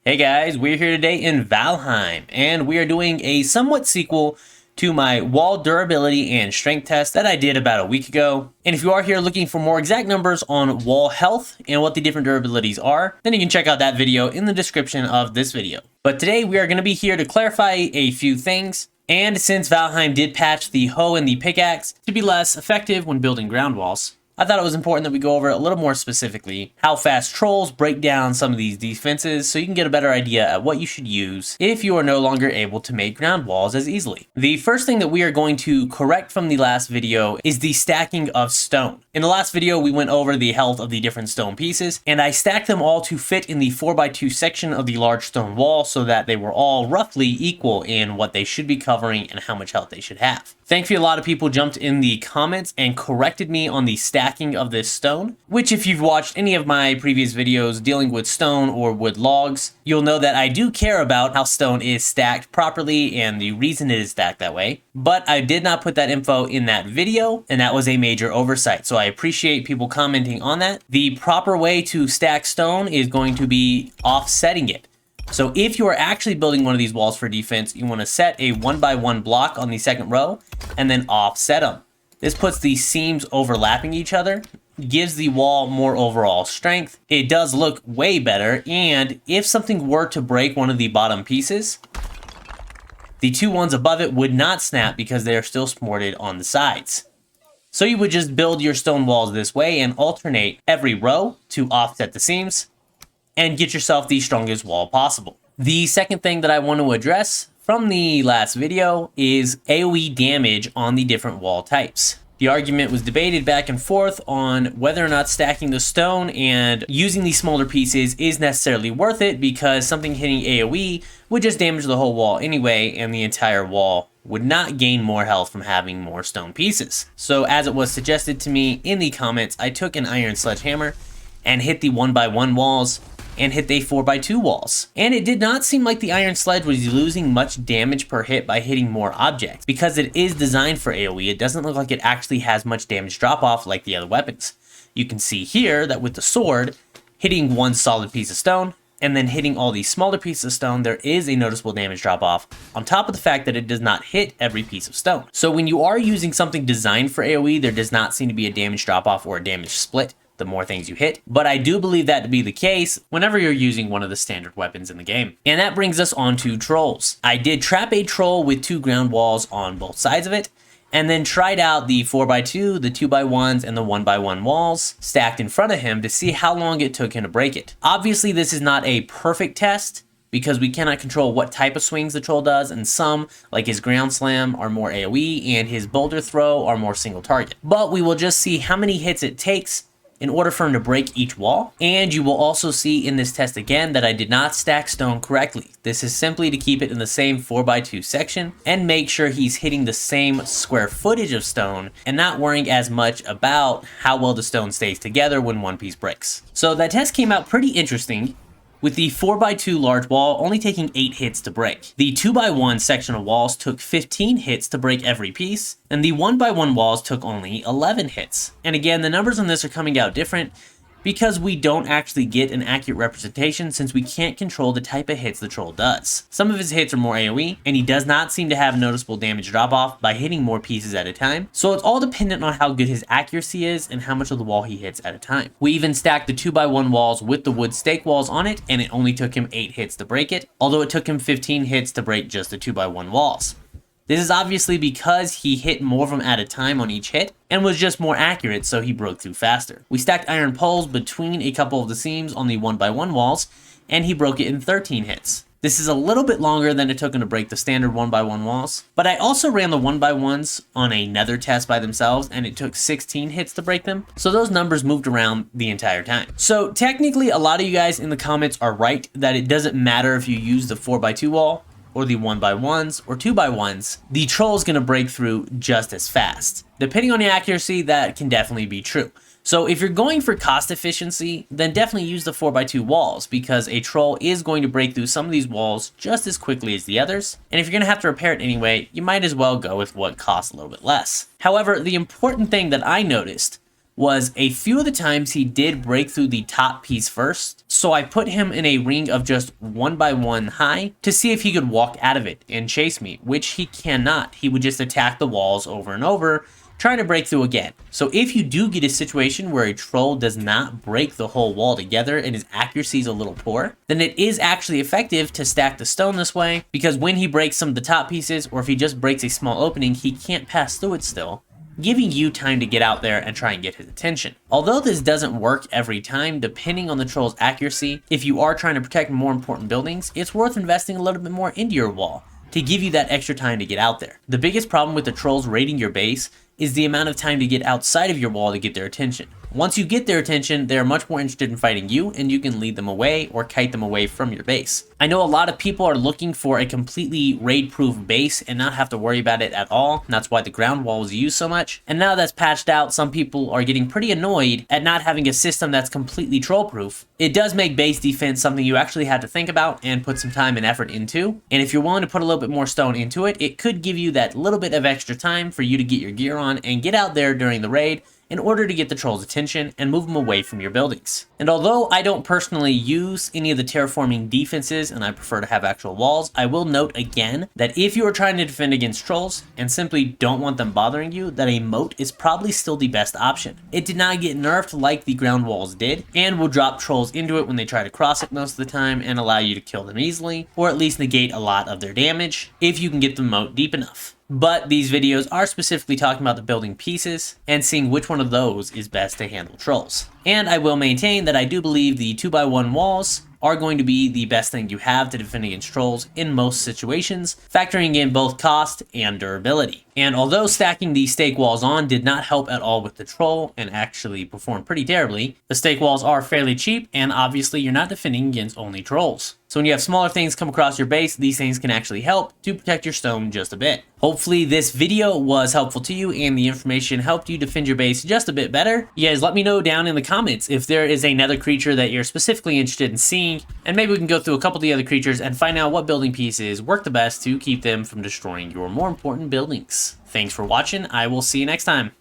Hey guys, we're here today in Valheim, and we are doing a somewhat sequel to my wall durability and strength test that I did about a week ago. And if you are here looking for more exact numbers on wall health and what the different durabilities are, then you can check out that video in the description of this video. But today we are going to be here to clarify a few things. And since Valheim did patch the hoe and the pickaxe to be less effective when building ground walls, I thought it was important that we go over a little more specifically how fast trolls break down some of these defenses so you can get a better idea at what you should use if you are no longer able to make ground walls as easily. The first thing that we are going to correct from the last video is the stacking of stone. In the last video, we went over the health of the different stone pieces, and I stacked them all to fit in the 4x2 section of the large stone wall so that they were all roughly equal in what they should be covering and how much health they should have. Thankfully, a lot of people jumped in the comments and corrected me on the stacking of this stone, which if you've watched any of my previous videos dealing with stone or wood logs, you'll know that I do care about how stone is stacked properly and the reason it is stacked that way. But I did not put that info in that video, and that was a major oversight. So I appreciate people commenting on that. The proper way to stack stone is going to be offsetting it. So if you are actually building one of these walls for defense, you want to set a 1x1 block on the second row and then offset them. This puts the seams overlapping each other, gives the wall more overall strength. It does look way better, and if something were to break one of the bottom pieces, the two ones above it would not snap because they are still supported on the sides. So you would just build your stone walls this way and alternate every row to offset the seams and get yourself the strongest wall possible. The second thing that I want to address from the last video is AoE damage on the different wall types. The argument was debated back and forth on whether or not stacking the stone and using these smaller pieces is necessarily worth it, because something hitting AoE would just damage the whole wall anyway, and the entire wall would not gain more health from having more stone pieces. So as it was suggested to me in the comments, I took an iron sledgehammer and hit the 1x1 walls and hit the 4x2 walls. And it did not seem like the iron sledge was losing much damage per hit by hitting more objects. Because it is designed for AoE, it doesn't look like it actually has much damage drop off like the other weapons. You can see here that with the sword, hitting one solid piece of stone and then hitting all these smaller pieces of stone, there is a noticeable damage drop off, on top of the fact that it does not hit every piece of stone. So when you are using something designed for AoE, there does not seem to be a damage drop off or a damage split the more things you hit, but I do believe that to be the case whenever you're using one of the standard weapons in the game. And that brings us on to trolls. I did trap a troll with 2 ground walls on both sides of it, and then tried out the 4x2, the 2x1s, and the 1x1 walls stacked in front of him to see how long it took him to break it. Obviously, this is not a perfect test, because we cannot control what type of swings the troll does, and some, like his ground slam, are more AoE, and his boulder throw are more single target. But we will just see how many hits it takes in order for him to break each wall. And you will also see in this test again that I did not stack stone correctly. This is simply to keep it in the same 4x2 section and make sure he's hitting the same square footage of stone and not worrying as much about how well the stone stays together when one piece breaks. So that test came out pretty interesting, with the 4x2 large wall only taking 8 hits to break. The 2x1 section of walls took 15 hits to break every piece, and the 1x1 walls took only 11 hits. And again, the numbers on this are coming out different because we don't actually get an accurate representation, since we can't control the type of hits the troll does. Some of his hits are more AoE, and he does not seem to have noticeable damage drop off by hitting more pieces at a time. So it's all dependent on how good his accuracy is and how much of the wall he hits at a time. We even stacked the 2x1 walls with the wood stake walls on it, and it only took him 8 hits to break it, although it took him 15 hits to break just the 2x1 walls. This is obviously because he hit more of them at a time on each hit and was just more accurate, so he broke through faster. We stacked iron poles between a couple of the seams on the 1x1 walls, and he broke it in 13 hits. This is a little bit longer than it took him to break the standard 1x1 walls, but I also ran the 1x1s on a nether test by themselves, and it took 16 hits to break them, so those numbers moved around the entire time. So technically, a lot of you guys in the comments are right that it doesn't matter if you use the 4x2 wall or the 1x1s or 2x1s, the troll is going to break through just as fast. Depending on the accuracy, that can definitely be true. So if you're going for cost efficiency, then definitely use the 4x2 walls, because a troll is going to break through some of these walls just as quickly as the others. And if you're going to have to repair it anyway, you might as well go with what costs a little bit less. However, the important thing that I noticed was a few of the times he did break through the top piece first. So I put him in a ring of just 1 by 1 high to see if he could walk out of it and chase me, which he cannot. He would just attack the walls over and over, trying to break through again. So if you do get a situation where a troll does not break the whole wall together and his accuracy is a little poor, then it is actually effective to stack the stone this way, because when he breaks some of the top pieces, or if he just breaks a small opening, he can't pass through it still, giving you time to get out there and try and get his attention. Although this doesn't work every time, depending on the troll's accuracy, if you are trying to protect more important buildings, it's worth investing a little bit more into your wall to give you that extra time to get out there. The biggest problem with the trolls raiding your base is the amount of time to get outside of your wall to get their attention. Once you get their attention, they're much more interested in fighting you, and you can lead them away or kite them away from your base. I know a lot of people are looking for a completely raid-proof base and not have to worry about it at all, and that's why the ground wall is used so much. And now that's patched out, some people are getting pretty annoyed at not having a system that's completely troll-proof. It does make base defense something you actually have to think about and put some time and effort into, and if you're willing to put a little bit more stone into it, it could give you that little bit of extra time for you to get your gear on and get out there during the raid in order to get the troll's attention and move them away from your buildings. And although I don't personally use any of the terraforming defenses and I prefer to have actual walls, I will note again that if you are trying to defend against trolls and simply don't want them bothering you, that a moat is probably still the best option. It did not get nerfed like the ground walls did, and will drop trolls into it when they try to cross it most of the time and allow you to kill them easily, or at least negate a lot of their damage if you can get the moat deep enough. But these videos are specifically talking about the building pieces and seeing which one of those is best to handle trolls. And I will maintain that I do believe the 2x1 walls are going to be the best thing you have to defend against trolls in most situations, factoring in both cost and durability. And although stacking the stake walls on did not help at all with the troll and actually performed pretty terribly, the stake walls are fairly cheap, and obviously you're not defending against only trolls. So when you have smaller things come across your base, these things can actually help to protect your stone just a bit. Hopefully this video was helpful to you and the information helped you defend your base just a bit better. You guys let me know down in the comments if there is another creature that you're specifically interested in seeing, and maybe we can go through a couple of the other creatures and find out what building pieces work the best to keep them from destroying your more important buildings. Thanks for watching. I will see you next time.